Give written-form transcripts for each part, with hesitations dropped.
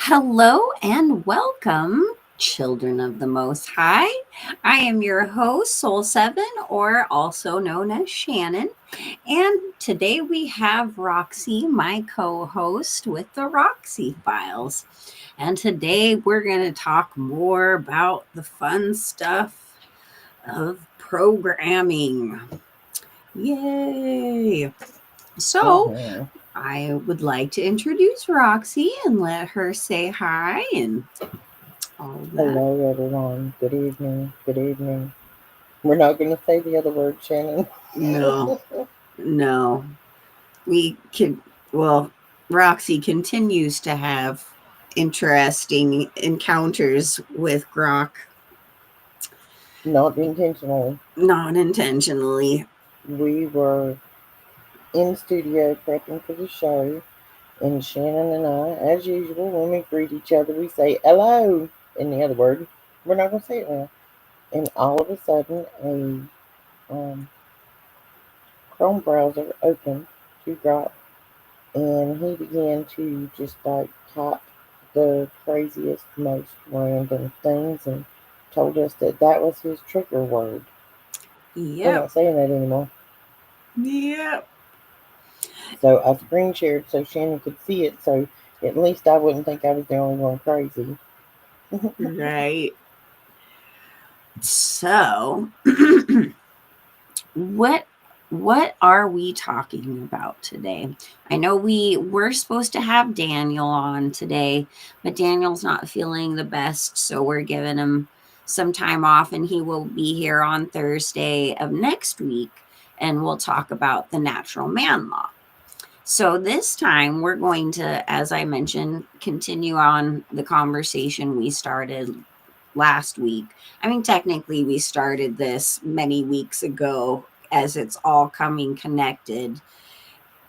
Hello and welcome, children of the Most High. I am your host, Soul 7, or also known as Shannon. And today we have Roxy, my co host with the Roxy Files. And today we're going to talk more about the fun stuff of programming. Yay! So, Mhm. I would like to introduce Roxy and let her say hi and all that. Hello, everyone. Good evening. Good evening. We're not going to say the other word, Shannon. No, no. We can, well, Roxy continues to have interesting encounters with Grok, Not intentionally. not intentionally. We were in studio prepping for the show, and Shannon and I, as usual, when we greet each other, we say hello in the other word. We're not going to say it now. And all of a sudden, a Chrome browser opened to drop, and he began to just like type the craziest, most random things and told us that that was his trigger word. We're Yep, not saying that anymore. yep. So I screen shared so Shannon could see it, so at least I wouldn't think I was the only one crazy. Right. So, what what are we talking about today? I know we were supposed to have Daniel on today, but Daniel's not feeling the best, so we're giving him some time off and he will be here on Thursday of next week and we'll talk about the natural man law. So this time we're going to, as I mentioned, continue on the conversation we started last week. I mean, technically, we started this many weeks ago as it's all coming connected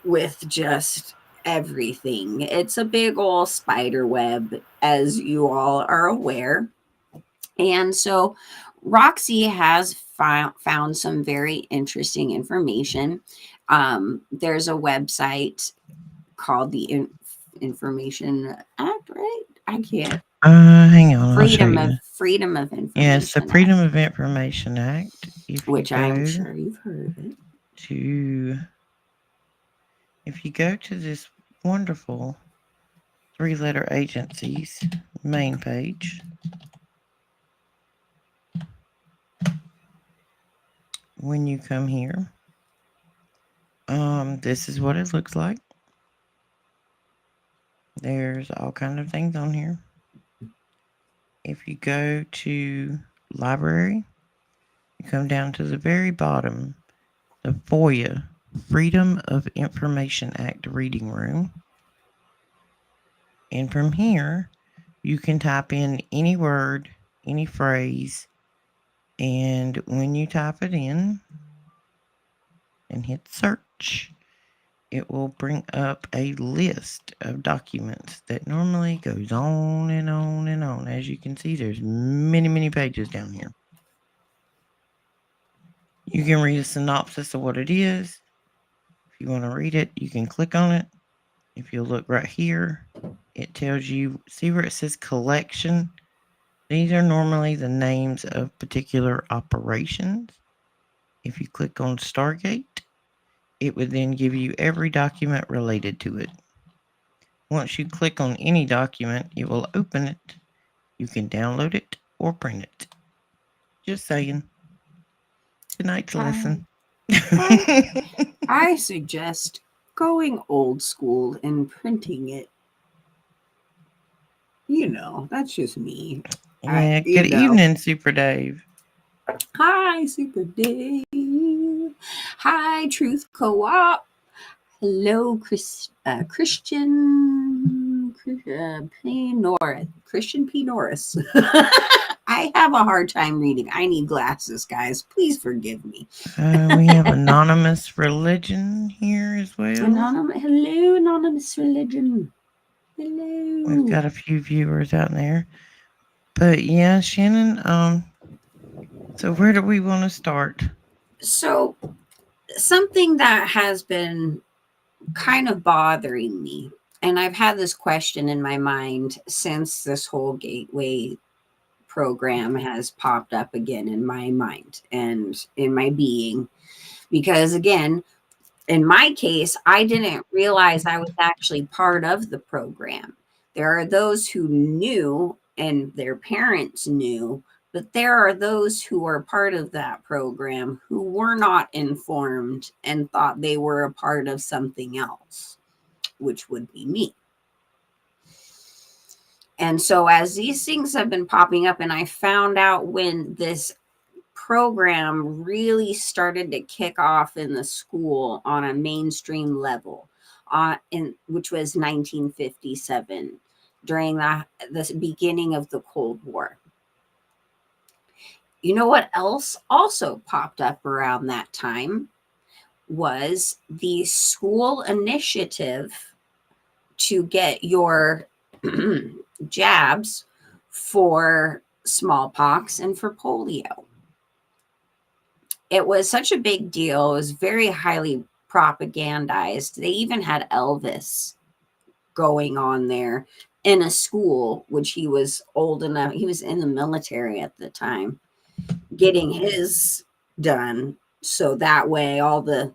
with just everything. It's a big old spider web, as you all are aware. And so Roxy has found some very interesting information. There's a website called the Information Act, right? I can't. Hang on, I'll show you. Freedom of Yes, the Information Act, Freedom of Information Act. which I'm sure you've heard of it. To, if you go to this wonderful three-letter agency's main page, when you come here, this is what it looks like. There's all kind of things on here. If you go to library, you come down to the very bottom, the FOIA, Freedom of Information Act reading room. And from here, you can type in any word, any phrase, and when you type it in and hit search, it will bring up a list of documents that normally goes on and on and on. As you can see, there's many, many pages down here. You can read a synopsis of what it is. If you want to read it, you can click on it. If you look right here, it tells you, see where it says collection? These are normally the names of particular operations. If you click on Stargate, it would then give you every document related to it. Once you click on any document, it will open it. You can download it or print it. Just saying. Tonight's lesson. I, I suggest going old school and printing it. That's just me. Yeah, You good know. evening, Super Dave. Hi, Super Dave. Hi, Truth Co-op. Hello, Christian P. Norris. I have a hard time reading. I need glasses, guys. Please forgive me. We have Anonymous Religion here as well. Hello, anonymous religion. We've Hello. got a few viewers out there. But yeah, Shannon, so where do we want to start? So, something that has been kind of bothering me And I've had this question in my mind since this whole gateway program has popped up again in my mind and in my being. Because again, in my case, I didn't realize I was actually part of the program. There are those who knew and their parents knew, but there are those who are part of that program who were not informed and thought they were a part of something else, which would be me. And so, as these things have been popping up, and I found out when this program really started to kick off in the school on a mainstream level, which was 1957 during the beginning of the Cold War. You know what else also popped up around that time was the school initiative to get your jabs for smallpox and for polio. It was such a big deal. It was very highly propagandized. They even had Elvis going on there in a school, which he was old enough. He was in the military at the time, getting his done. So that way, all the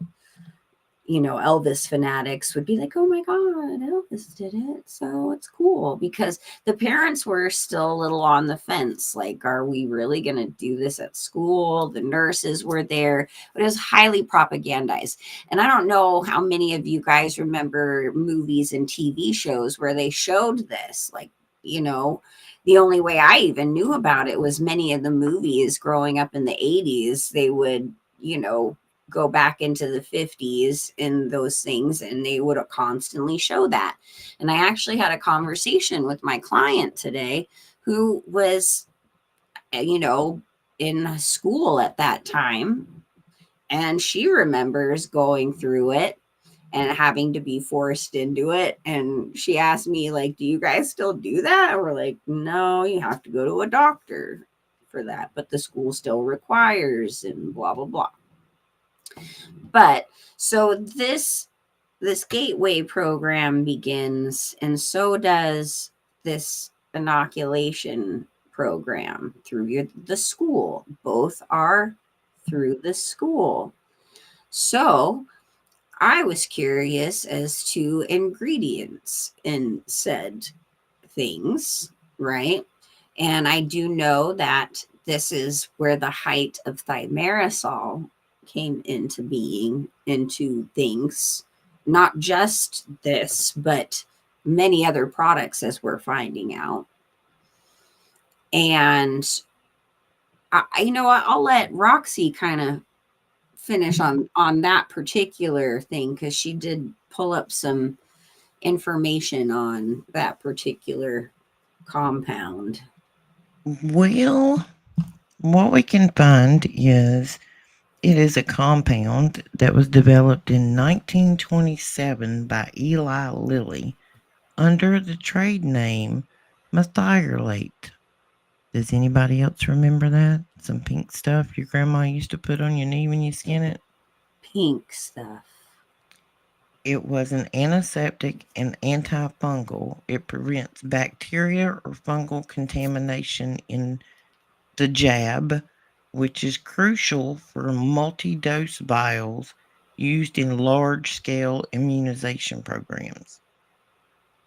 Elvis fanatics would be like, oh my God, Elvis did it. So it's cool because the parents were still a little on the fence. Like, are we really going to do this at school? The nurses were there, but it was highly propagandized. And I don't know how many of you guys remember movies and TV shows where they showed this. Like, the only way I even knew about it was many of the movies growing up in the 80s, they would, go back into the 50s in those things and they would constantly show that. And I actually had a conversation with my client today who was in school at that time, and she remembers going through it and having to be forced into it. And she asked me, like, do you guys still do that? And we're like, no, you have to go to a doctor for that, but the school still requires, and blah blah blah. But so this gateway program begins, and so does this inoculation program through the school. Both are through the school. So I was curious as to ingredients in said things, right? And I do know that this is where the height of thimerosal came into being, into things, not just this, but many other products, as we're finding out. And I'll let Roxy kind of finish on that particular thing, because she did pull up some information on that particular compound. Well, what we can find is it is a compound that was developed in 1927 by Eli Lilly under the trade name methylate. Does anybody else remember that? Some pink stuff your grandma used to put on your knee when you skin it? Pink stuff. It was an antiseptic and antifungal. It prevents bacteria or fungal contamination in the jab, which is crucial for multi-dose vials used in large-scale immunization programs.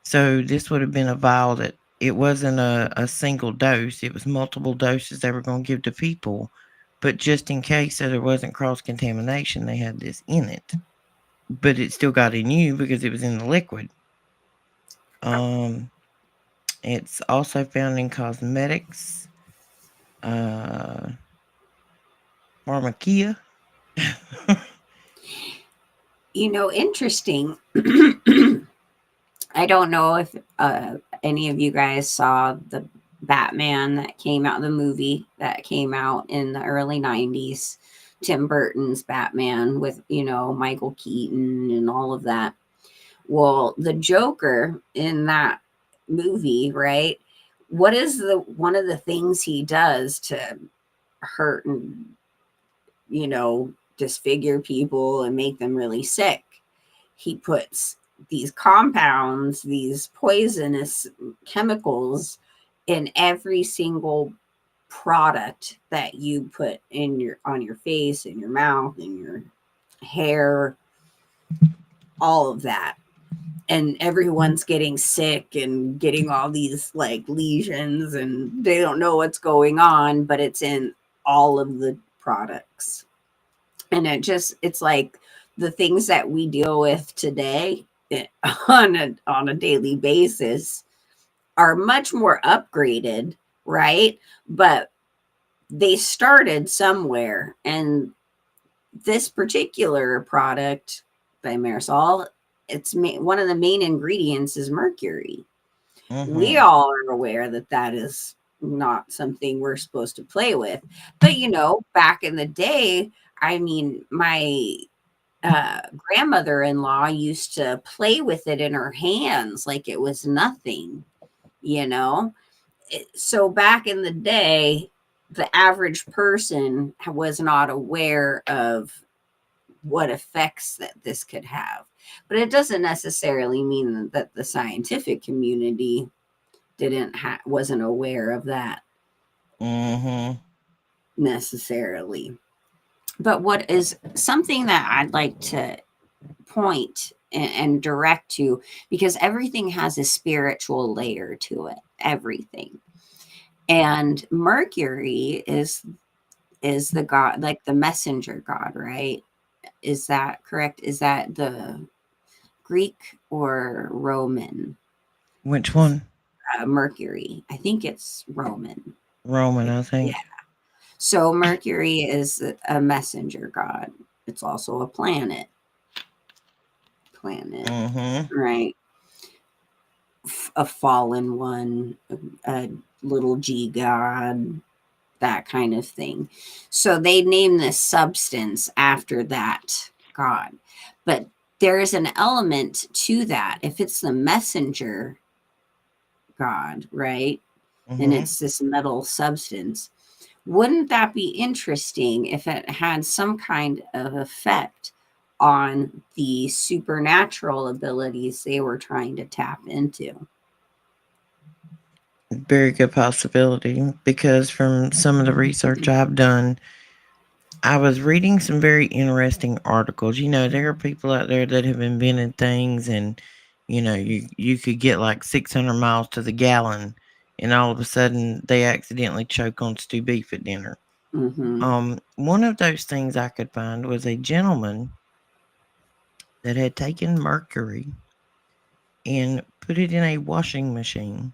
So this would have been a vial that it wasn't a single dose. It was multiple doses they were going to give to people. But just in case so there wasn't cross-contamination, they had this in it. But it still got in you because it was in the liquid. It's also found in cosmetics, pharmacia. Interesting. I don't know if any of you guys saw the Batman that came out, the movie that came out in the early 90s, Tim Burton's Batman with, Michael Keaton and all of that. Well, the Joker in that movie, right? What is one of the things he does to hurt and, disfigure people and make them really sick? He puts these compounds, these poisonous chemicals in every single product that you put in your on your face, in your mouth, in your hair, all of that. And everyone's getting sick and getting all these like lesions, and they don't know what's going on, but it's in all of the products. And it's like the things that we deal with today on a daily basis are much more upgraded, right? But they started somewhere, and this particular product by Marisol, one of the main ingredients is mercury. We Mm-hmm. all are aware that that is not something we're supposed to play with. But back in the day, I mean, my grandmother-in-law used to play with it in her hands like it was nothing, you know. So back in the day, the average person was not aware of what effects that this could have. But it doesn't necessarily mean that the scientific community wasn't aware of that Mm-hmm. necessarily. But what is something that I'd like to point and direct to, because everything has a spiritual layer to it, everything. And Mercury is the god, like the messenger god, right? Is that correct? Is that the Greek or Roman? Which Is one? Mercury? I think it's Roman. Roman, I Yeah. think. So Mercury is a messenger god. It's also a planet. Planet, Mm-hmm. right? A fallen one, a little g god, that kind of thing. So they name this substance after that god. But there is an element to that. If it's the messenger god, right? And Mm-hmm. it's this metal substance. Wouldn't that be interesting if it had some kind of effect on the supernatural abilities they were trying to tap into? Very good possibility because from some of the research I've done, I was reading some very interesting articles. There are people out there that have invented things, and you could get like 600 miles to the gallon, and all of a sudden they accidentally choke on stew beef at dinner. Mm-hmm. One of those things I could find was a gentleman that had taken mercury and put it in a washing machine.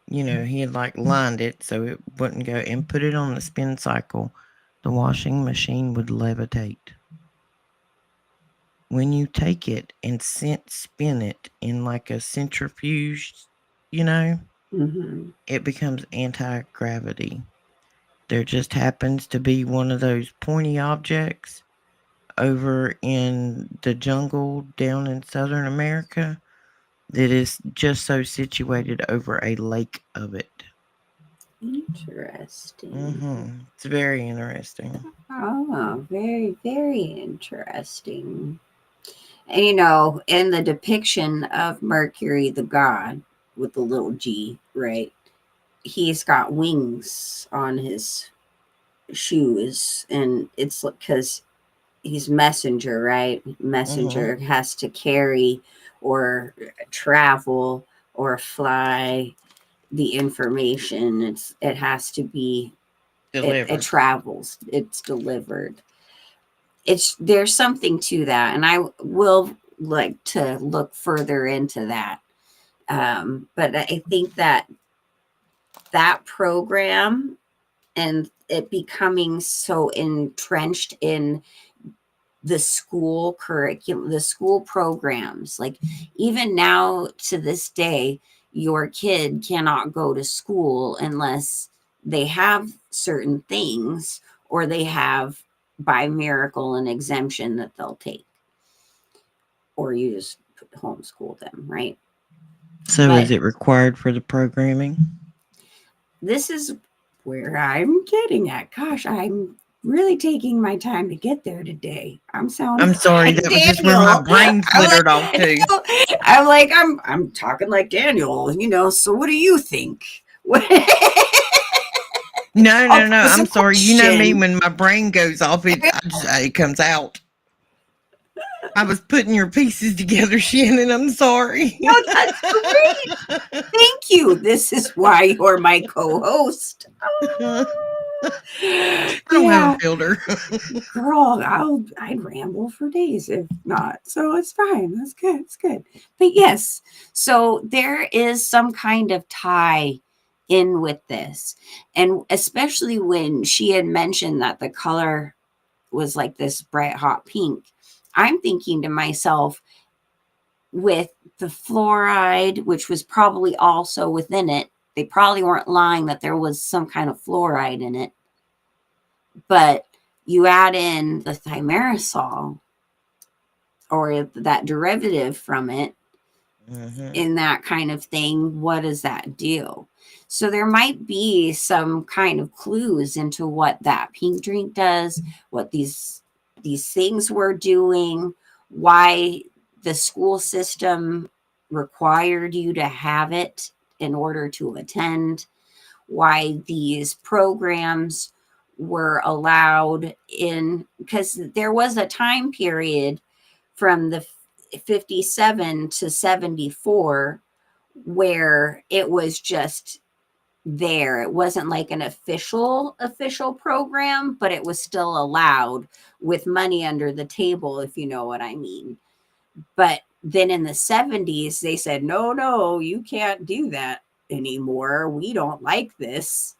He had like lined it so it wouldn't go and put it on the spin cycle. The washing machine would levitate. When you take it and spin it in like a centrifuge, you know, Mm-hmm. it becomes anti-gravity. There just happens to be one of those pointy objects over in the jungle down in Southern America that is just so situated over a lake of it. Interesting. It's very interesting. Oh, very, very interesting. And in the depiction of Mercury, the god with the little g, right? He's got wings on his shoes, and it's because he's messenger, right? Mm-hmm. Messenger has to carry or travel or fly the information. It has to be it Delivered. travels, it's delivered. There's something to that, and I will like to look further into that. But I think that program and it becoming so entrenched in the school curriculum, the school programs, like even now to this day, your kid cannot go to school unless they have certain things or they have by miracle an exemption that they'll take, or you just homeschool them, right? So is But it required for the programming? this is where I'm getting at. Gosh, I'm really taking my time to get there today. I'm sounding I'm sorry, like that was just where my Daniel. brain I'm like flittered off to. I'm talking like Daniel, so what do you think? What No, I'll no, no. pose a I'm sorry. You know me, question. when my brain goes off, it comes out. I was putting your pieces together, Shannon. I'm sorry. No, that's great. Thank you. This is why you're my co-host. I don't have a Yeah, filter. girl, I'd ramble for days if not. So it's fine. That's good. It's good. But yes, so there is some kind of tie in with this. And especially when she had mentioned that the color was like this bright hot pink, I'm thinking to myself, with the fluoride, which was probably also within it, they probably weren't lying that there was some kind of fluoride in it. But you add in the thimerosal or that derivative from it Mm-hmm. in that kind of thing, what does that do? So there might be some kind of clues into what that pink drink does, what these things were doing, why the school system required you to have it in order to attend, why these programs were allowed in, because there was a time period from the 57 to 74 where it was just there. It wasn't like an official program, but it was still allowed with money under the table, if you know what I mean. But then in the 70s, they said, no, you can't do that anymore. We don't like this.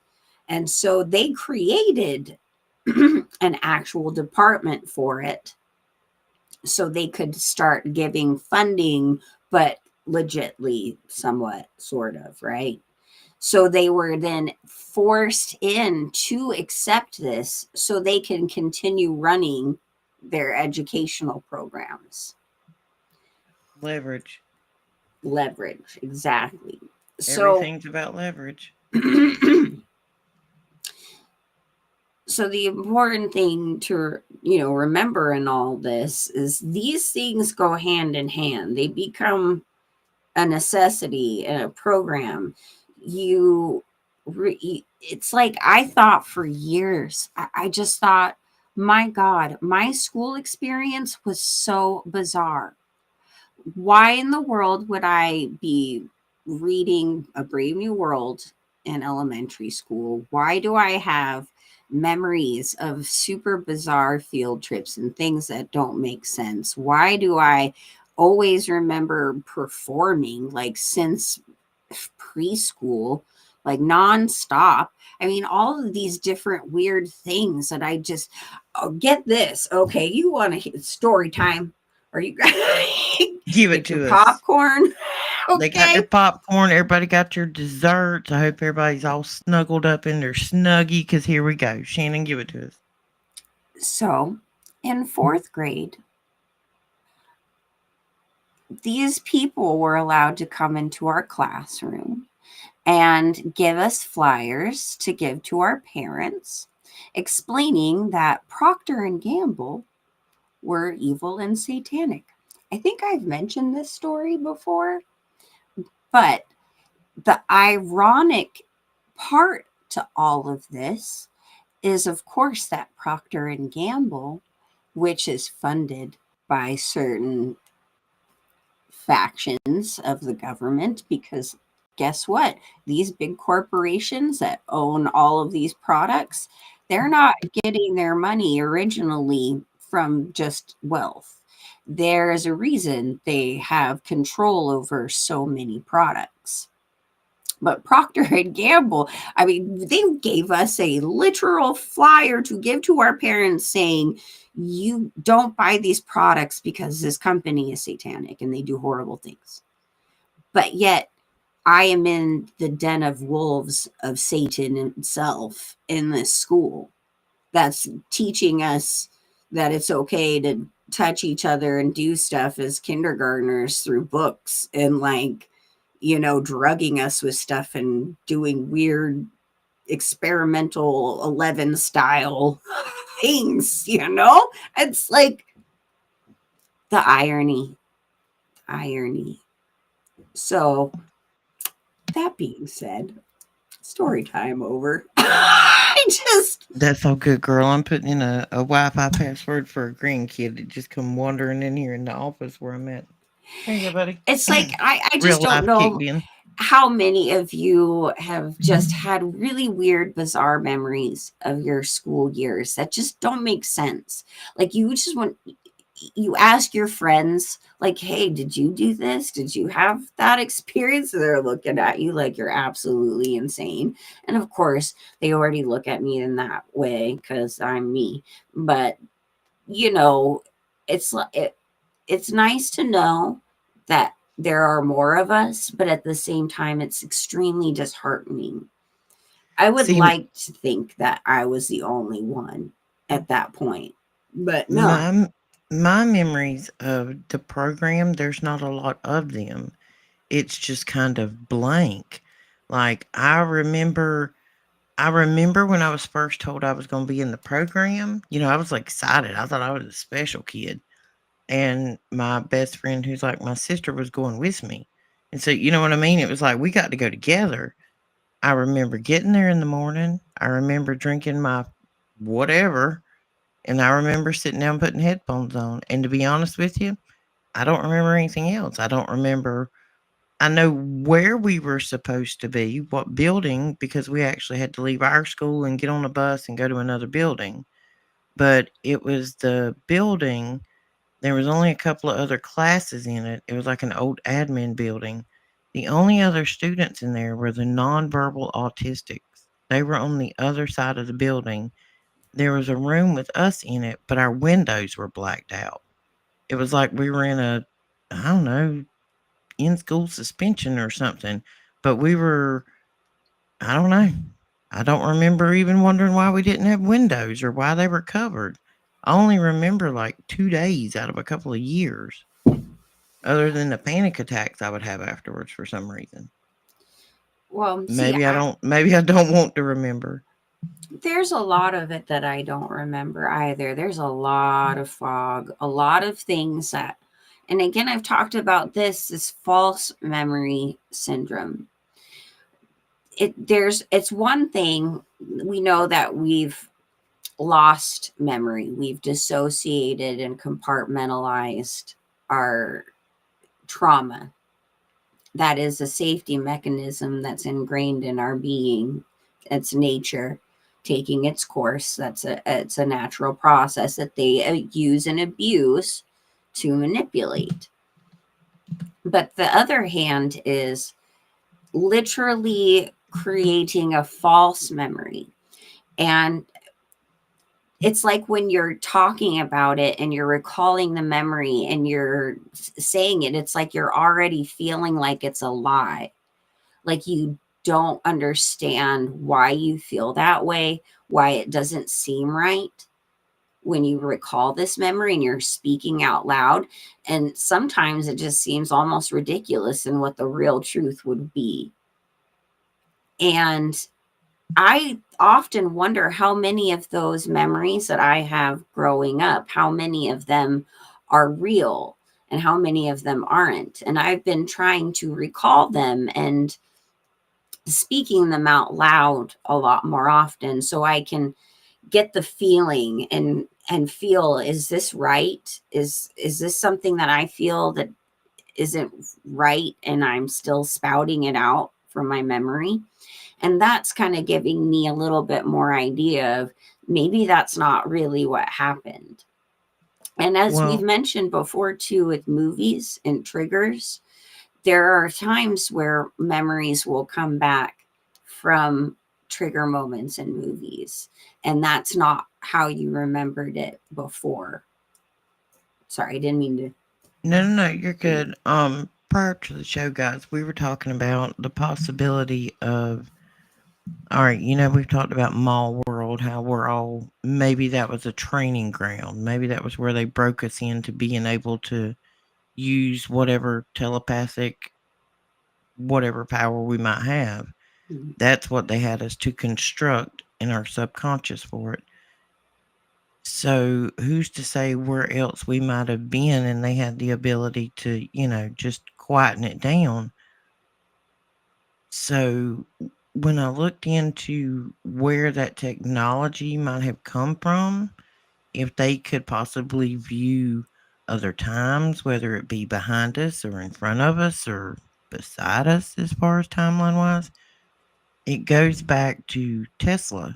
And so they created an actual department for it so they could start giving funding, but legitly, somewhat, sort of, right? So they were then forced in to accept this so they can continue running their educational programs. Leverage. Leverage, exactly. So, Everything's about leverage. so the important thing to remember in all this is these things go hand in hand. They become a necessity in a program. You it's like, I thought for years, I just thought, my god, my school experience was so bizarre. Why in the world would I be reading A Brave New World in elementary school? Why do I have memories of super bizarre field trips and things that don't make sense? Why do I always remember performing like since preschool, like nonstop? I mean, all of these different weird things that I just, oh, get this. Okay, you want to story time? Are you Give it get your to us. popcorn? They got their Okay. popcorn. Everybody got your desserts. I hope everybody's all snuggled up in their snuggie, because here we go. Shannon, give it to us. So, in fourth grade, these people were allowed to come into our classroom and give us flyers to give to our parents, explaining that Procter and Gamble were evil and satanic. I think I've mentioned this story before, but the ironic part to all of this is, of course, that Procter and Gamble, which is funded by certain factions of the government, because guess what? These big corporations that own all of these products, they're not getting their money originally from just wealth. There is a reason they have control over so many products. But Procter and Gamble, I mean, they gave us a literal flyer to give to our parents saying, you don't buy these products because this company is satanic and they do horrible things. But yet, I am in the den of wolves of Satan himself in this school that's teaching us that it's okay to touch each other and do stuff as kindergartners through books, and like, drugging us with stuff and doing weird experimental 11 style things, you know? It's like the irony, irony. So, that being said, story time over. I just, That's all good, girl. I'm putting in a Wi-Fi password for a grandkid that just come wandering in here in the office where I'm at. Here you go, buddy. it's like, I just Real don't life kicked know in. how many of you have just had really weird, bizarre memories of your school years that just don't make sense. Like, you just want, you ask your friends, like, hey, did you do this? Did you have that experience? They're looking at you like you're absolutely insane. And of course, they already look at me in that way because I'm me. But, you know, it's nice to know that there are more of us, but at the same time, it's extremely disheartening. I would See, like to think that I was the only one at that point, but no. my my memories of the program, there's not a lot of them. It's just kind of blank. Like I remember when I was first told I was going to be in the program, I was like excited. I thought I was a special kid. And my best friend, who's like my sister, was going with me. And so, you know what I mean? It was like we got to go together. I remember getting there in the morning. I remember drinking my whatever. And I remember sitting down putting headphones on. And to be honest with you, I don't remember anything else. I don't remember. I know where we were supposed to be, what building, because we actually had to leave our school and get on a bus and go to another building. But it was the building. There was only a couple of other classes in it. It was like an old admin building. The only other students in there were the nonverbal autistics. They were on the other side of the building. There was a room with us in it, but our windows were blacked out. It was like we were in I don't know, in school suspension or something. But I don't know. I don't remember even wondering why we didn't have windows or why they were covered. I only remember like 2 days out of a couple of years, other than the panic attacks I would have afterwards for some reason. Well, see, Maybe I don't want to remember. there's a lot of it that I don't remember either. There's a lot of fog, a lot of things that, and again, I've talked about this false memory syndrome. It's one thing we know that we've lost memory, we've dissociated and compartmentalized our trauma. That is a safety mechanism that's ingrained in our being. It's nature taking its course. It's a natural process that they use and abuse to manipulate. But the other hand is literally creating a false memory. And it's like when you're talking about it and you're recalling the memory and you're saying it, it's like you're already feeling like it's a lie. Like you don't understand why you feel that way, why it doesn't seem right when you recall this memory and you're speaking out loud. And sometimes it just seems almost ridiculous in what the real truth would be. And I often wonder how many of those memories that I have growing up, how many of them are real and how many of them aren't. And I've been trying to recall them and speaking them out loud a lot more often so I can get the feeling and feel, is this right? Is this something that I feel that isn't right and I'm still spouting it out from my memory? And that's kind of giving me a little bit more idea of maybe that's not really what happened. And as we've Well, mentioned before too with movies and triggers, there are times where memories will come back from trigger moments in movies, and that's not how you remembered it before. Sorry, I didn't mean to. no, you're good. Prior to the show, guys, we were talking about the possibility of. All right, we've talked about Mall World, how we're all maybe that was a training ground. Maybe that was where they broke us into being able to use whatever telepathic, whatever power we might have. That's what they had us to construct in our subconscious for it. So who's to say where else we might have been and they had the ability to, just quieten it down. So when I looked into where that technology might have come from, if they could possibly view other times, whether it be behind us or in front of us or beside us as far as timeline wise, it goes back to Tesla.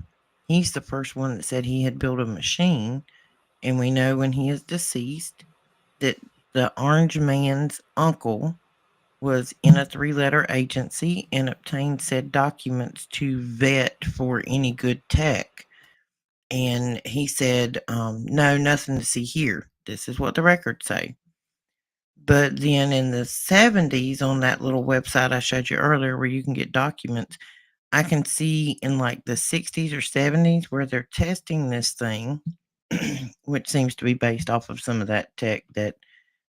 He's the first one that said he had built a machine, and we know when he is deceased that the orange man's uncle was in a 3-letter agency and obtained said documents to vet for any good tech. And he said, no, nothing to see here. This is what the records say. But then in the 70s, on that little website I showed you earlier where you can get documents, I can see in like the 60s or 70s where they're testing this thing, which seems to be based off of some of that tech that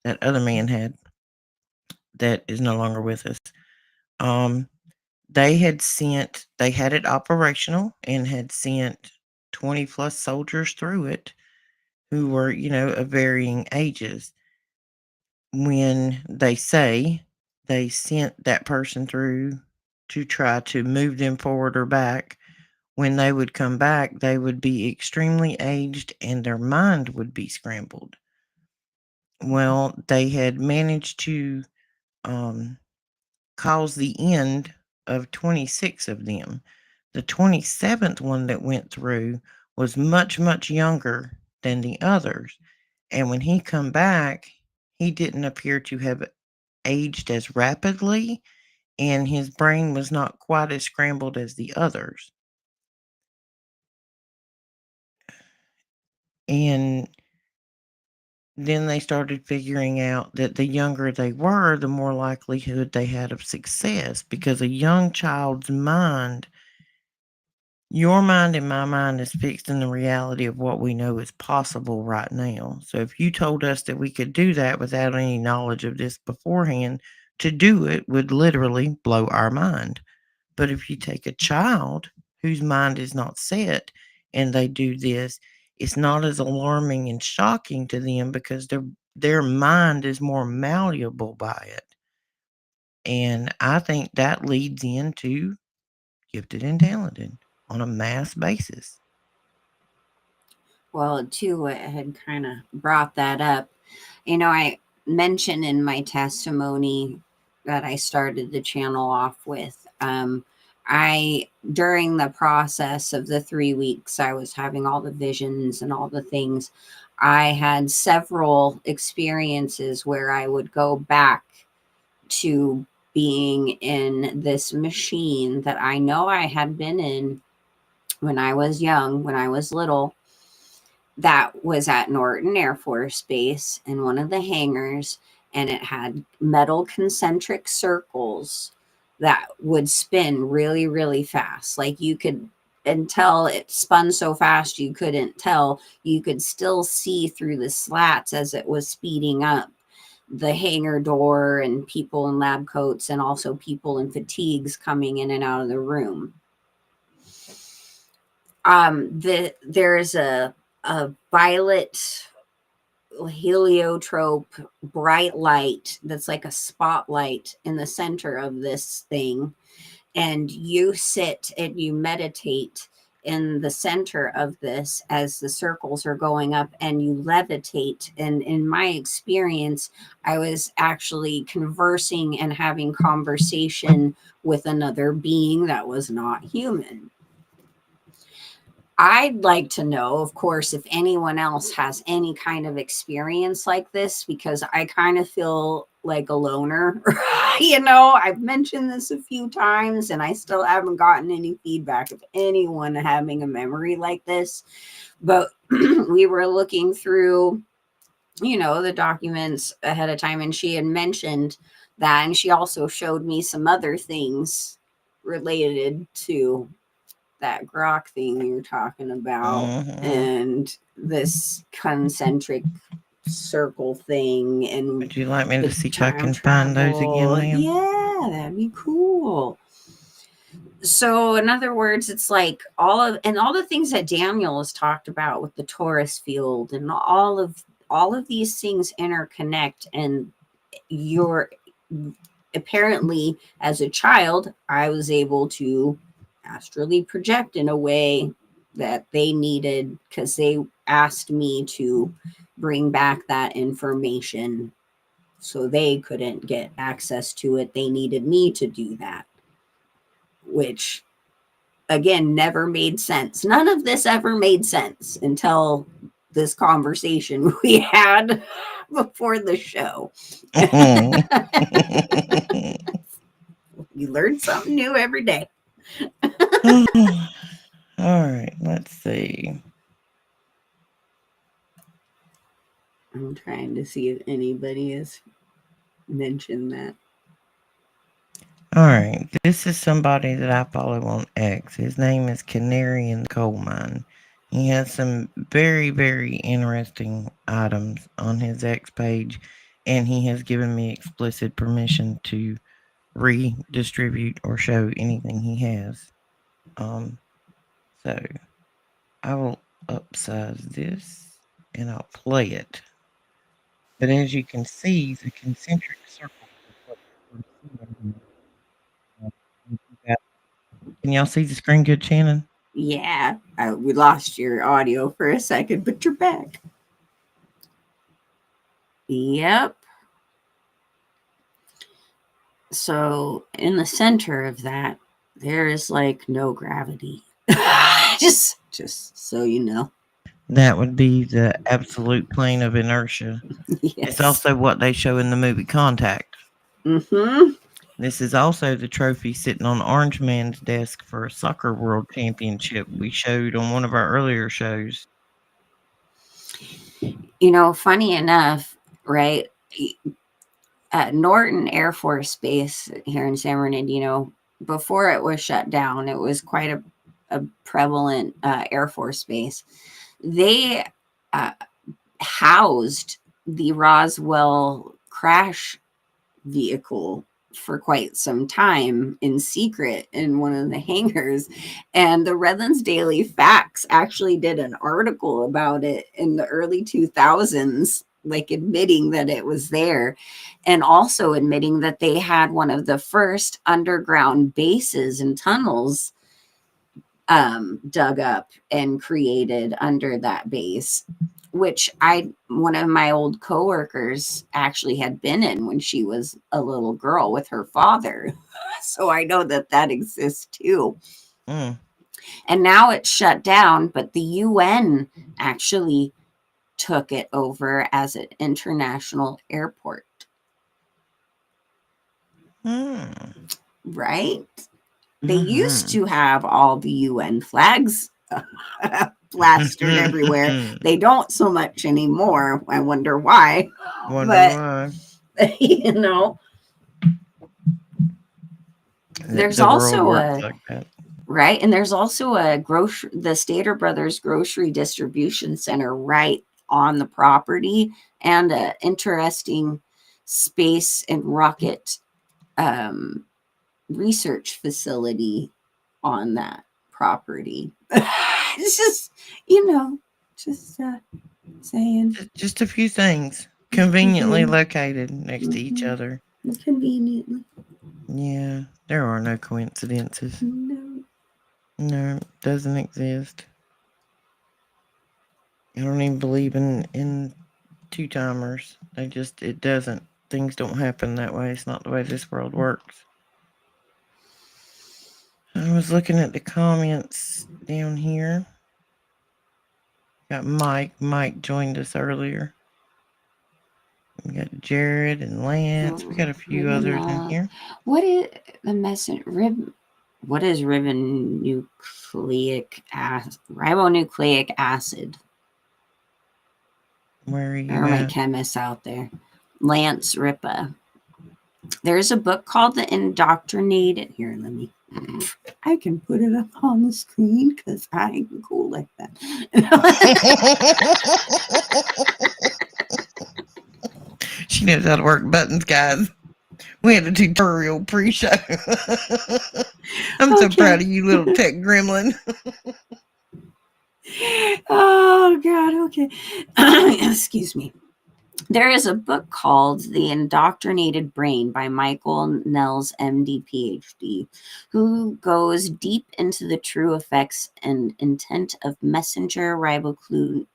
other man had that is no longer with us. Um, they had it operational and had sent 20 plus soldiers through it who were, of varying ages. When they say they sent that person through to try to move them forward or back, when they would come back, they would be extremely aged and their mind would be scrambled. Well, they had managed to cause the end of 26 of them. The 27th one that went through was much, much younger than the others. And when he come back, he didn't appear to have aged as rapidly, and his brain was not quite as scrambled as the others. And then they started figuring out that the younger they were, the more likelihood they had of success, because a young child's mind, your mind and my mind, is fixed in the reality of what we know is possible right now. So if you told us that we could do that without any knowledge of this beforehand, to do it would literally blow our mind. But if you take a child whose mind is not set and they do this, it's not as alarming and shocking to them because their mind is more malleable by it. And I think that leads into gifted and talented on a mass basis. Well, too, it had kind of brought that up. I mentioned in my testimony that I started the channel off with. I During the process of the 3 weeks, I was having all the visions and all the things. I had several experiences where I would go back to being in this machine that I know I had been in when I was young, when I was little, that was at Norton Air Force Base in one of the hangars, and it had metal concentric circles that would spin really, really fast. Like you could, until it spun so fast you couldn't tell, you could still see through the slats as it was speeding up the hangar door and people in lab coats and also people in fatigues coming in and out of the room. There's a violet heliotrope bright light that's like a spotlight in the center of this thing, and you sit and you meditate in the center of this as the circles are going up, and you levitate. And in my experience, I was actually conversing and having conversation with another being that was not human. I'd like to know, of course, if anyone else has any kind of experience like this, because I kind of feel like a loner. I've mentioned this a few times and I still haven't gotten any feedback of anyone having a memory like this. But we were looking through, the documents ahead of time, and she had mentioned that. And she also showed me some other things related to that grok thing you were talking about, Mm-hmm. and this concentric circle thing, and Would you like me to the see if I time can find those again, travel. ma'am? Yeah, that'd be cool. So in other words, it's like all the things that Daniel has talked about with the torus field and all of these things interconnect, and you're apparently, as a child, I was able to astrally project in a way that they needed, because they asked me to bring back that information, so they couldn't get access to it. They needed me to do that, which again never made sense. None of this ever made sense until this conversation we had before the show. You learn something new every day. All right, let's see. I'm trying to see if anybody has mentioned that. All right, this is somebody that I follow on X. His name is Canary in the Coal Mine. He has some very, very interesting items on his X page, and he has given me explicit permission to redistribute or show anything he has. So I will upsize this and I'll play it. But as you can see, the concentric circle. Can y'all see the screen good, Shannon? Yeah, we lost your audio for a second, but you're back. Yep. So in the center of that, there is like no gravity. just so you know. That would be the absolute plane of inertia. Yes. It's also what they show in the movie Contact. Mm-hmm. This is also the trophy sitting on Orange Man's desk for a soccer world championship we showed on one of our earlier shows. You know, funny enough, right? At Norton Air Force Base here in San Bernardino, before it was shut down, it was quite a prevalent Air Force base. They housed the Roswell crash vehicle for quite some time in secret in one of the hangars. And the Redlands Daily Facts actually did an article about it in the early 2000s, like admitting that it was there, and also admitting that they had one of the first underground bases and tunnels dug up and created under that base, which one of my old coworkers actually had been in when she was a little girl with her father. So I know that exists too. Mm. And now it's shut down, but the UN actually took it over as an international airport. Right? They used to have all the UN flags plastered everywhere. They don't so much anymore. I wonder why. Why. You know, there's also like right, and there's also the Stater Brothers grocery distribution center right on the property, and an interesting space and rocket research facility on that property. It's just, just saying. Just a few things conveniently located next to each other. Conveniently. Yeah, there are no coincidences. No, doesn't exist. I don't even believe in two-timers. It doesn't. Things don't happen that way. It's not the way this world works. I was looking at the comments down here. Got Mike. Mike joined us earlier. We got Jared and Lance. We got a few others in here. What is the message? What is ribonucleic acid? Where are you? There are my chemists out there. Lance Ripa. There's a book called The Indoctrinated. Here, I can put it up on the screen because I'm cool like that. She knows how to work buttons, guys. We had a tutorial pre-show. I'm so proud Okay. of you, little tech gremlin. Oh God. Okay. Excuse me. There is a book called The Indoctrinated Brain by Michael Nels, MD, PhD, who goes deep into the true effects and intent of messenger ribonucleic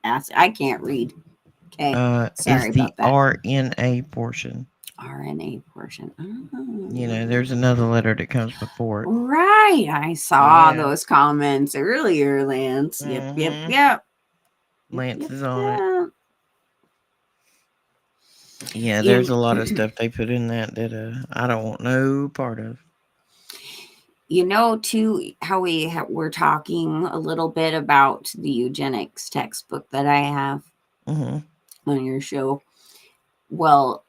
acid. I can't read. Okay. Is Sorry the about that. RNA portion. RNA portion. There's another letter that comes before it. Right. I saw Yeah. those comments earlier, Lance. Yep, yep, Mm-hmm. yep. Yep, Lance yep, is on it. yep. Yeah, there's You, a lot of stuff they put in that I don't want no part of. too, how we're talking a little bit about the eugenics textbook that I have Mm-hmm. on your show. Well,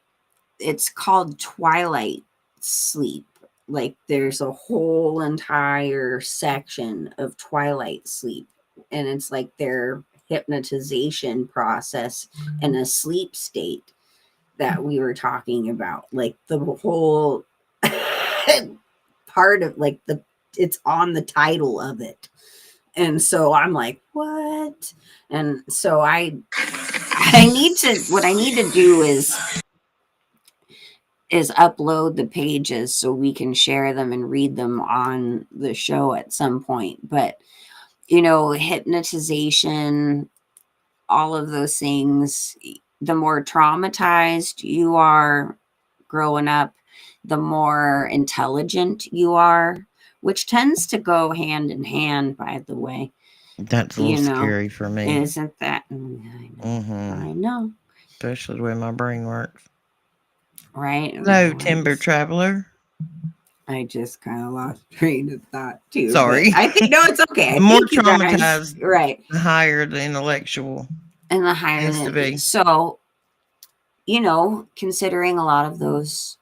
it's called Twilight Sleep. Like there's a whole entire section of twilight sleep, and it's like their hypnotization process in a sleep state that we were talking about. Like the whole part of like it's on the title of it. And so I'm like, what? And so I need to what I need to do is upload the pages so we can share them and read them on the show at some point. But hypnotization, all of those things, the more traumatized you are growing up, the more intelligent you are, which tends to go hand in hand, by the way. That's a little You know, scary for me. isn't that? I know. Mm-hmm. I know. Especially the way my brain works. Right? Hello, No, Timber Traveler. I just kind of lost train of thought too, but Sorry. I think no, it's okay. I The more think you guys traumatized, right, the higher the intellectual and the higher tends to than be. so considering a lot of those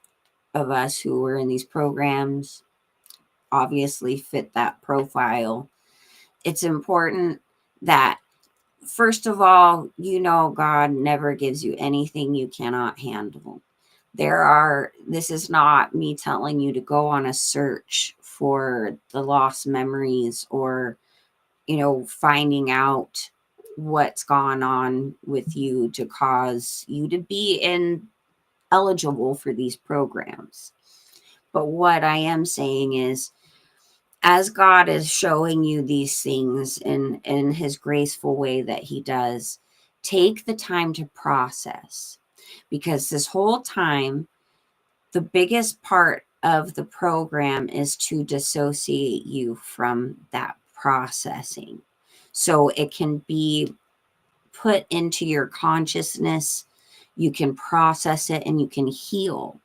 of us who were in these programs obviously fit that profile. It's important that first of all, God never gives you anything you cannot handle. This is not me telling you to go on a search for the lost memories or, finding out what's gone on with you to cause you to be eligible for these programs. But what I am saying is, as God is showing you these things in his graceful way that he does, take the time to process. Because this whole time, the biggest part of the program is to dissociate you from that processing. So it can be put into your consciousness, you can process it, and you can heal,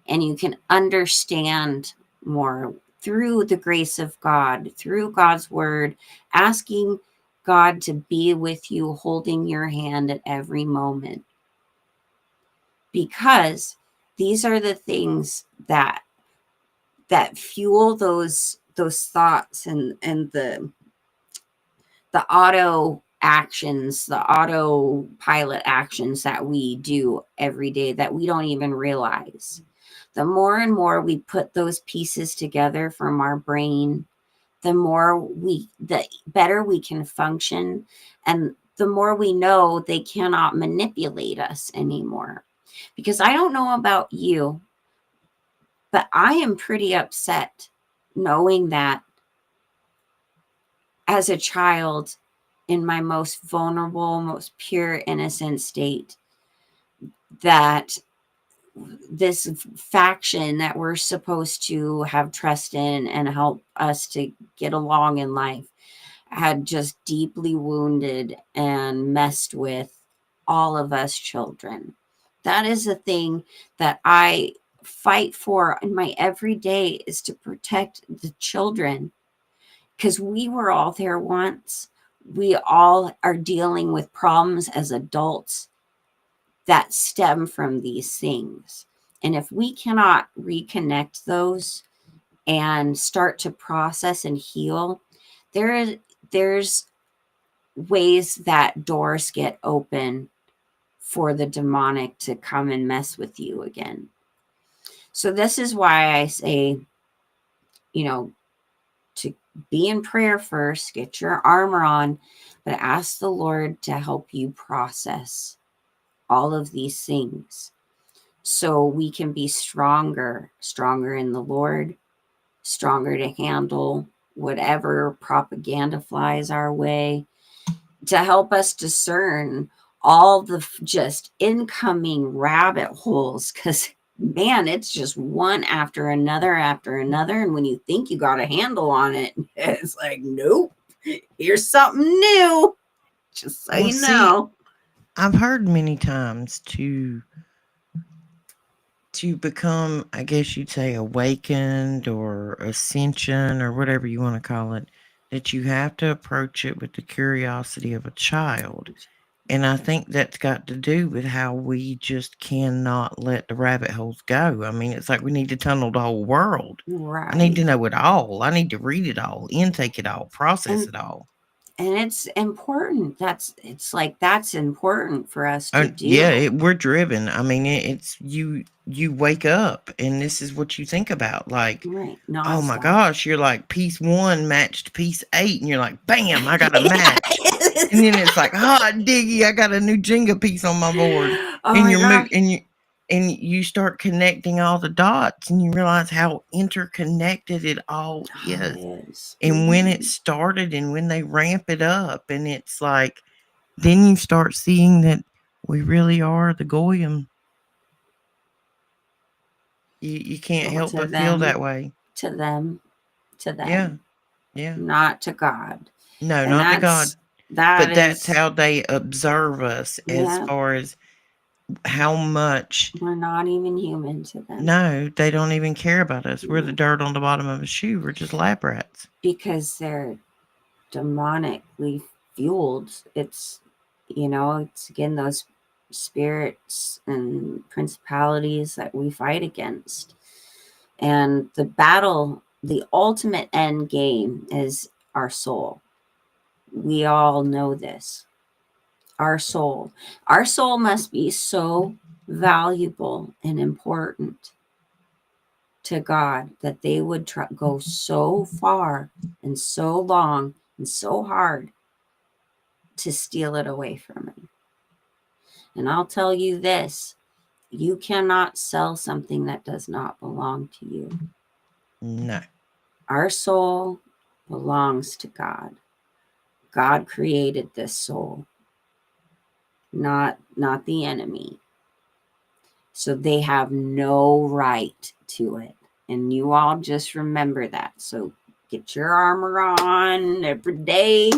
and you can understand more through the grace of God, through God's word, asking God to be with you, holding your hand at every moment. Because these are the things that fuel those thoughts and the auto actions, the autopilot actions that we do every day that we don't even realize. The more and more we put those pieces together from our brain, the better we can function, and the more we know they cannot manipulate us anymore. Because I don't know about you, but I am pretty upset knowing that as a child, in my most vulnerable, most pure, innocent state, that this faction that we're supposed to have trust in and help us to get along in life had just deeply wounded and messed with all of us children. That is the thing that I fight for in my everyday, is to protect the children, because we were all there once. We all are dealing with problems as adults that stem from these things. And if we cannot reconnect those and start to process and heal, there's ways that doors get open for the demonic to come and mess with you again. So this is why I say, you know, to be in prayer first, get your armor on, but ask the Lord to help you process all of these things so we can be stronger in the Lord, stronger to handle whatever propaganda flies our way, to help us discern all the just incoming rabbit holes, because man, it's just one after another after another. And when you think you got a handle on it, it's like, nope, here's something new. Just so Well, you see, know. I've heard many times to become, I guess you'd say, awakened or ascension or whatever you want to call it, that you have to approach it with the curiosity of a child. And I think that's got to do with how we just cannot let the rabbit holes go. I mean, it's like we need to tunnel the whole world. I need Right. to know it all. I need to read it all, intake it all, process And it all. and it's important. That's important for us to Yeah, do. we're driven. I mean, it's you. You wake up, and this is what you think about. Like, Right. oh my Nonstop. gosh, you're like piece 1 matched piece 8, and you're like, bam, I got a match. And then it's like, hot diggy, I got a new Jenga piece on my board. Oh And my you're gosh. and you start connecting all the dots, and you realize how interconnected it all Oh, is. it is. And when it started, and when they ramp it up, and it's like, then you start seeing that we really are the goyim. You can't Well, help but feel that way. to them, to Yeah, them, yeah. not to God. No, And not to God. that But that's is, how they observe us, as yeah, far as how much. we're not even human to them No, they don't even care about us. We're the no, dirt on the bottom of a shoe. We're just lab rats. because they're demonically fueled. It's again those spirits and principalities that we fight against. And the ultimate end game is our soul. We all know this. Our soul. Our soul must be so valuable and important to God that they would go so far and so long and so hard to steal it away from him. And I'll tell you this, you cannot sell something that does not belong to you. No. Our soul belongs to God. God created this soul, not the enemy. So they have no right to it. And you all just remember that. So get your armor on every day,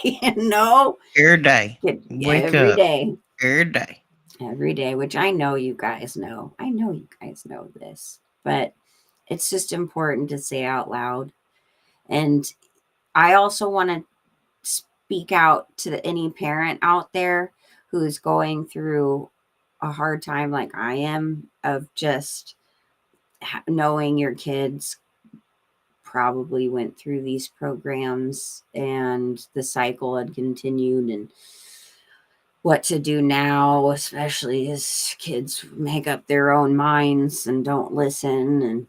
you know, Every day. get Wake up. Every day. every day, which I know you guys know. I know you guys know this, but it's just important to say out loud. And I also want to speak out to any parent out there who's going through a hard time like I am of just knowing your kids probably went through these programs and the cycle had continued, and what to do now, especially as kids make up their own minds and don't listen. And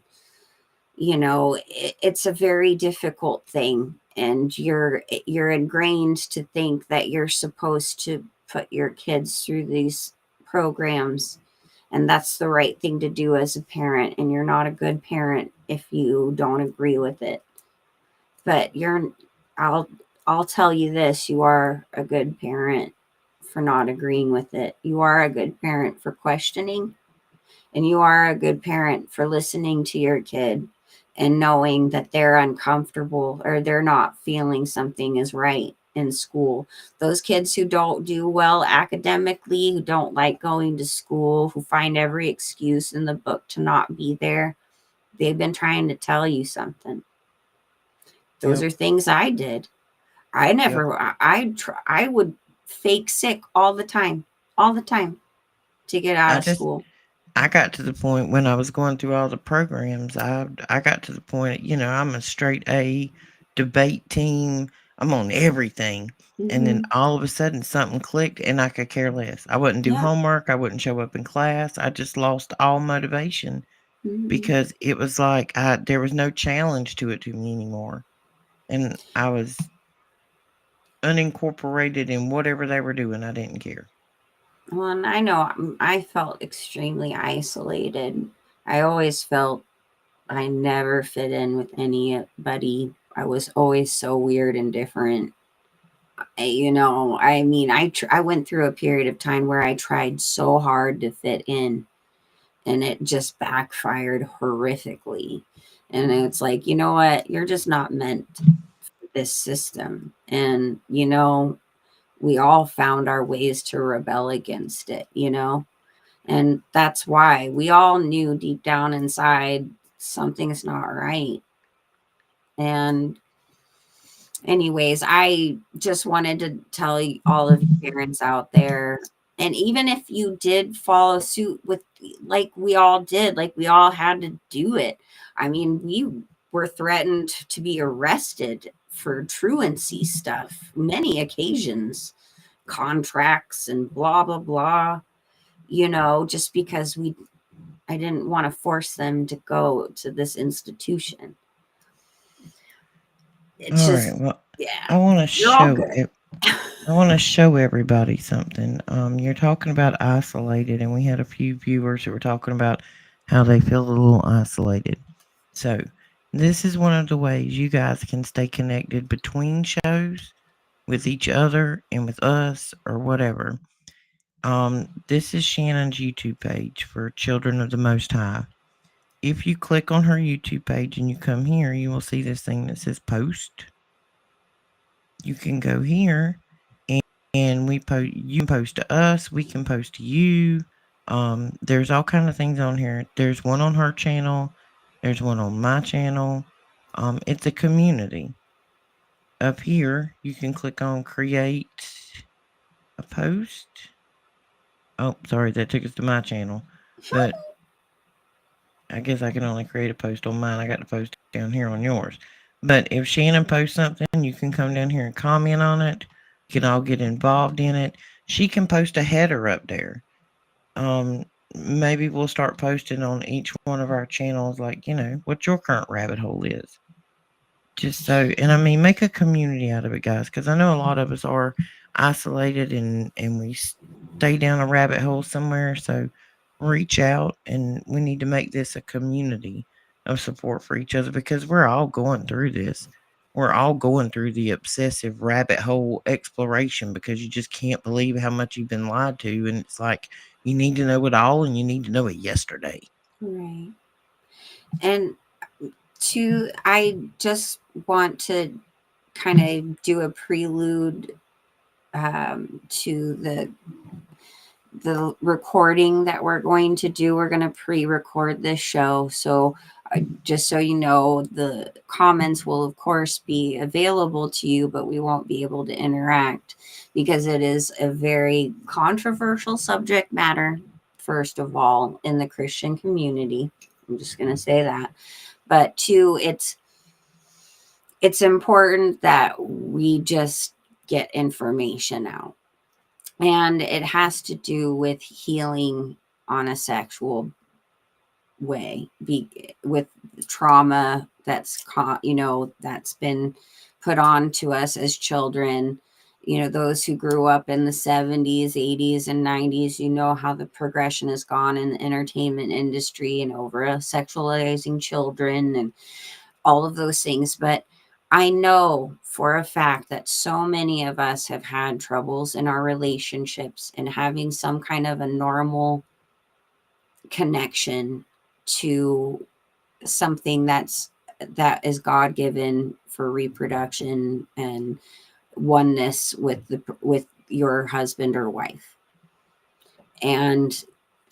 it's a very difficult thing, and you're ingrained to think that you're supposed to put your kids through these programs, and that's the right thing to do as a parent, and you're not a good parent if you don't agree with it. But i'll I'll tell you this, you are a good parent for not agreeing with it. You are a good parent for questioning, and you are a good parent for listening to your kid and knowing that they're uncomfortable or they're not feeling something is right in school. Those kids who don't do well academically, who don't like going to school, who find every excuse in the book to not be there, they've been trying to tell you something. Those Yep. are things I did. I Yep. never, I would fake sick all the time to get out I of just school. I got to the point when I was going through all the programs. I got to the point, I'm a straight A debate team. I'm on everything. And then Mm-hmm. all of a sudden something clicked, and I could care less. I wouldn't do Yeah. homework. I wouldn't show up in class. I just lost all motivation. Mhm. because it was like there was no challenge to me anymore, and I was unincorporated in whatever they were doing. I didn't care. Well, and I know I felt extremely isolated. I always felt I never fit in with anybody. I was always so weird and different. I mean, I went through a period of time where I tried so hard to fit in, and it just backfired horrifically. And it's like, you know what? You're just not meant for this system. And we all found our ways to rebel against it. And that's why we all knew deep down inside something's not right. And anyways, I just wanted to tell all of you parents out there, and even if you did follow suit with, like we all did, like we all had to do it. I mean, we were threatened to be arrested for truancy stuff many occasions, contracts and blah blah blah, just because I didn't want to force them to go to this institution. It's All right. just, Well, yeah, I want to you're all show good. it. I want to show everybody something. You're talking about isolated, and we had a few viewers who were talking about how they feel a little isolated. So, this is one of the ways you guys can stay connected between shows with each other and with us or whatever. This is Shannon's YouTube page for Children of the Most High. If you click on her YouTube page and you come here, you will see this thing that says post. You can go here and you can post to us, we can post to you. There's all kind of things on here. There's one on her channel, there's one on my channel. It's a community. Up here, you can click on create a post. Oh, sorry, that took us to my channel. But I guess I can only create a post on mine. I got to post down here on yours. But if Shannon posts something, you can come down here and comment on it. You can all get involved in it. She can post a header up there. Um, Maybe we'll start posting on each one of our channels, like, what your current rabbit hole is. Just so, and I mean, make a community out of it, guys, because I know a lot of us are isolated and we stay down a rabbit hole somewhere. So reach out, and we need to make this a community of support for each other because we're all going through this. We're all going through the obsessive rabbit hole exploration because you just can't believe how much you've been lied to. And it's like you need to know it all and you need to know it yesterday. Right. And I just want to kind of do a prelude to the recording that we're going to do. We're going to pre-record this show, so just so you know, the comments will of course be available to you, but we won't be able to interact because it is a very controversial subject matter, first of all, in the Christian community. I'm just going to say that. But two, it's important that we just get information out, and it has to do with healing on a sexual way, with trauma that's been put on to us as children. Those who grew up in the 70s, 80s, and 90s, how the progression has gone in the entertainment industry and over sexualizing children and all of those things. But I know for a fact that so many of us have had troubles in our relationships and having some kind of a normal connection to something that is God given for reproduction and oneness with your husband or wife. And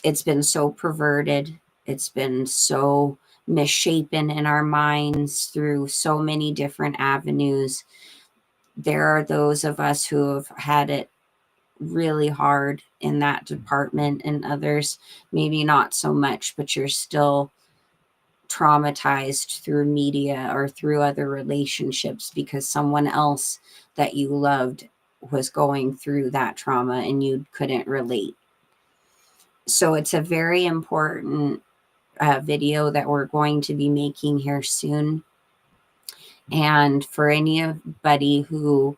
it's been so perverted. It's been so misshapen in our minds through so many different avenues. There are those of us who have had it really hard in that department, and others maybe not so much, but you're still traumatized through media or through other relationships because someone else that you loved was going through that trauma and you couldn't relate. So it's a very important video that we're going to be making here soon. And for anybody who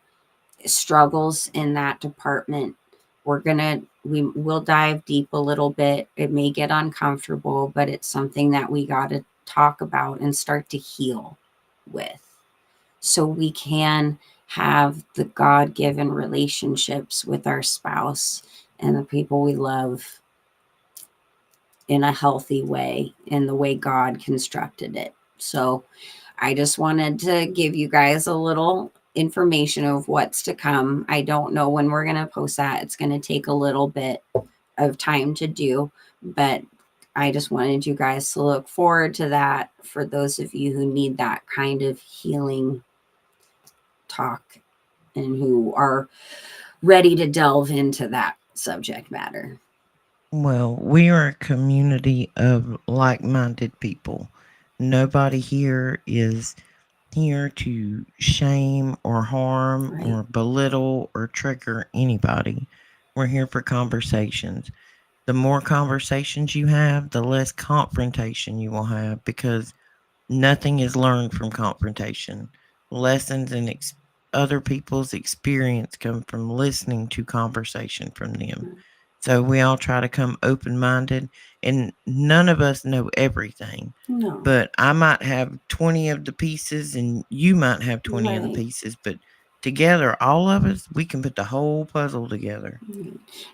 struggles in that department, we will dive deep a little bit. It may get uncomfortable, but it's something that we got to talk about and start to heal with, so we can have the God-given relationships with our spouse and the people we love in a healthy way, in the way God constructed it. So I just wanted to give you guys a little information of what's to come. I don't know when we're going to post that. It's going to take a little bit of time to do, but I just wanted you guys to look forward to that for those of you who need that kind of healing talk and who are ready to delve into that subject matter. Well, we are a community of like minded people. Nobody here is here to shame or harm Right. or belittle or trigger anybody. We're here for conversations. The more conversations you have, the less confrontation you will have, because nothing is learned from confrontation. Lessons and other people's experience come from listening to conversation from them. So we all try to come open minded, and none of us know everything. No. But I might have 20 of the pieces, and you might have 20 of the Right. pieces. But together, all of us, we can put the whole puzzle together.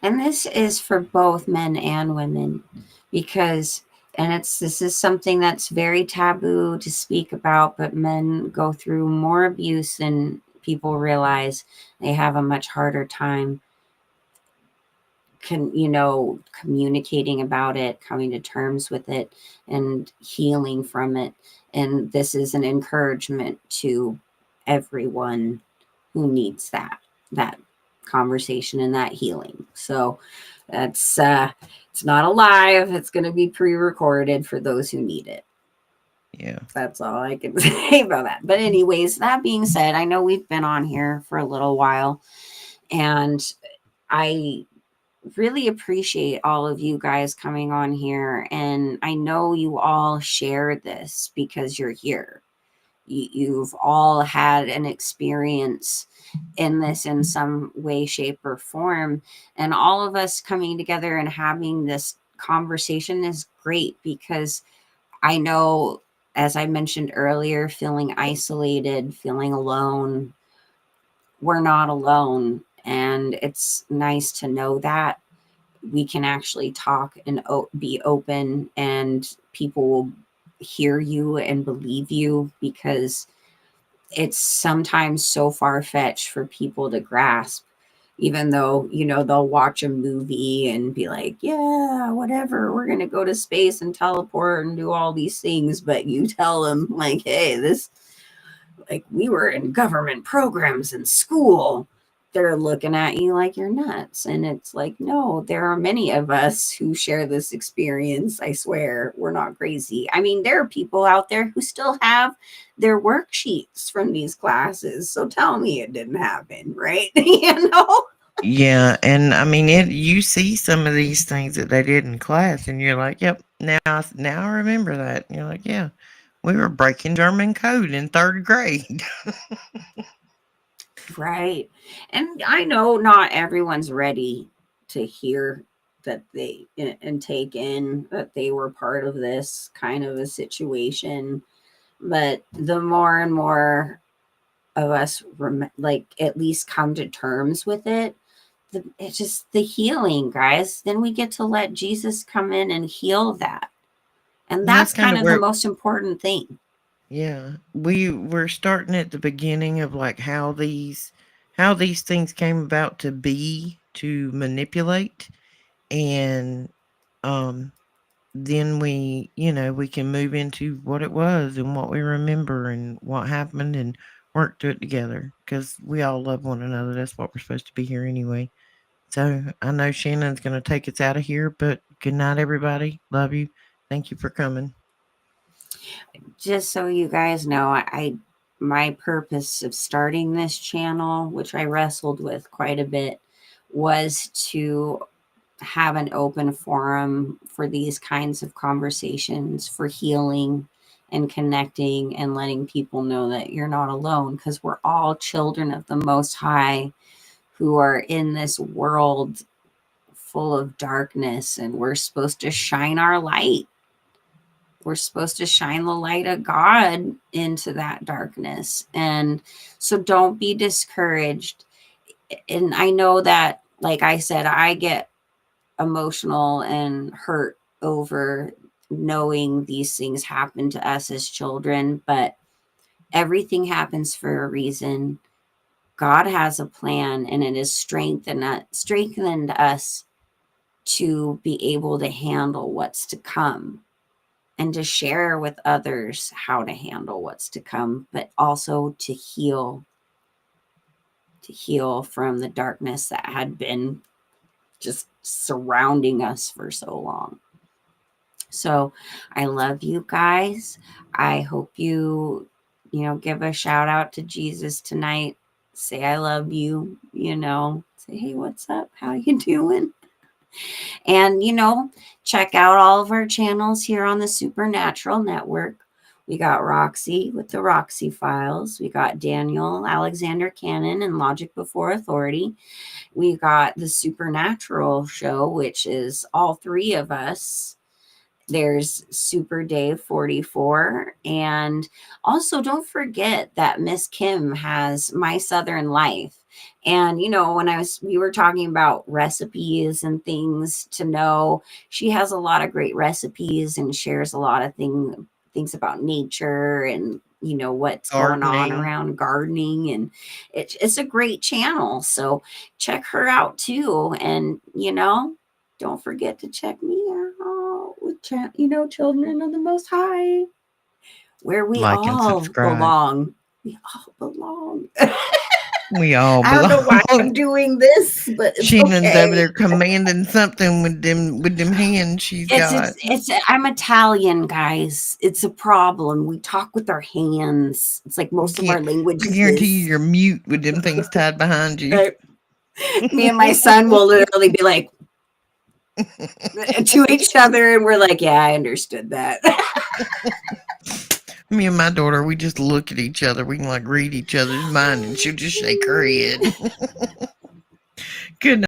And this is for both men and women, because this is something that's very taboo to speak about, but men go through more abuse than people realize. They have a much harder time communicating about it, coming to terms with it, and healing from it. And this is an encouragement to everyone who needs that conversation and that healing. So that's it's not alive. It's going to be pre-recorded for those who need it. Yeah. That's all I can say about that. But anyways, that being said, I know we've been on here for a little while, and I really appreciate all of you guys coming on here. And I know you all share this because you're here. You've all had an experience in this in some way, shape, or form. And all of us coming together and having this conversation is great, because I know, as I mentioned earlier, feeling isolated, feeling alone, we're not alone. And it's nice to know that we can actually talk and be open, and people will hear you and believe you, because it's sometimes so far-fetched for people to grasp, even though they'll watch a movie and be like, yeah, whatever, we're going to go to space and teleport and do all these things. But you tell them, like, hey, this, like, we were in government programs in school, they're looking at you like you're nuts. And it's like, no, there are many of us who share this experience. I swear, we're not crazy. I mean, there are people out there who still have their worksheets from these classes. So tell me it didn't happen, right? Yeah, and I mean, you see some of these things that they did in class, and you're like, "Yep, now I remember that." And you're like, "Yeah, we were breaking German code in third grade." Right. And I know not everyone's ready to hear that they and take in that they were part of this kind of a situation. But the more and more of us like at least come to terms with it, it's just the healing, guys. Then we get to let Jesus come in and heal that. And And that's that's kind kind of of the where, most important thing. yeah, we're starting at the beginning of like how these things came about to be, to manipulate, and um then we can move into what it was and what we remember and what happened, and work through it together, because we all love one another. That's what we're supposed to be here anyway. So I know Shannon's going to take us out of here, but good night, everybody. Love you. Thank you for coming. Just so you guys know, my purpose of starting this channel, which I wrestled with quite a bit, was to have an open forum for these kinds of conversations, for healing and connecting and letting people know that you're not alone, because we're all children of the Most High who are in this world full of darkness, and we're supposed to shine our light. We're supposed to shine the light of God into that darkness. And so don't be discouraged. And I know that, like I said, I get emotional and hurt over knowing these things happen to us as children, but everything happens for a reason. God has a plan, and it has strengthened us to be able to handle what's to come and to share with others how to handle what's to come, but also to heal from the darkness that had been just surrounding us for so long. So I love you guys. I hope you give a shout out to Jesus tonight. Say I love you, say, hey, what's up? How you doing? And, check out all of our channels here on the Supernatural Network. We got Roxy with the Roxy Files. We got Daniel Alexander Cannon and Logic Before Authority. We got the Supernatural Show, which is all three of us. There's Super Dave 44. And also don't forget that Miss Kim has My Southern Life. And, when we were talking about recipes and things to know, she has a lot of great recipes and shares a lot of things about nature and, what's going on Gardening. around gardening. And it's a great channel. So check her out too. And, don't forget to check me out with, Children of the Most High, where we Like and all subscribe. belong. We all belong. We all I don't know why I'm belong. doing this, but it's Shannon's over okay. there commanding something with them hands she's got. I'm Italian, guys. It's a problem. We talk with our hands. It's like most of our I languages guarantee you is. you're mute with them things tied behind you. Me and my son will literally be like to each other, and we're like, yeah, I understood that. Me and my daughter, we just look at each other. We can like read each other's mind, and she'll just shake her head. Good night.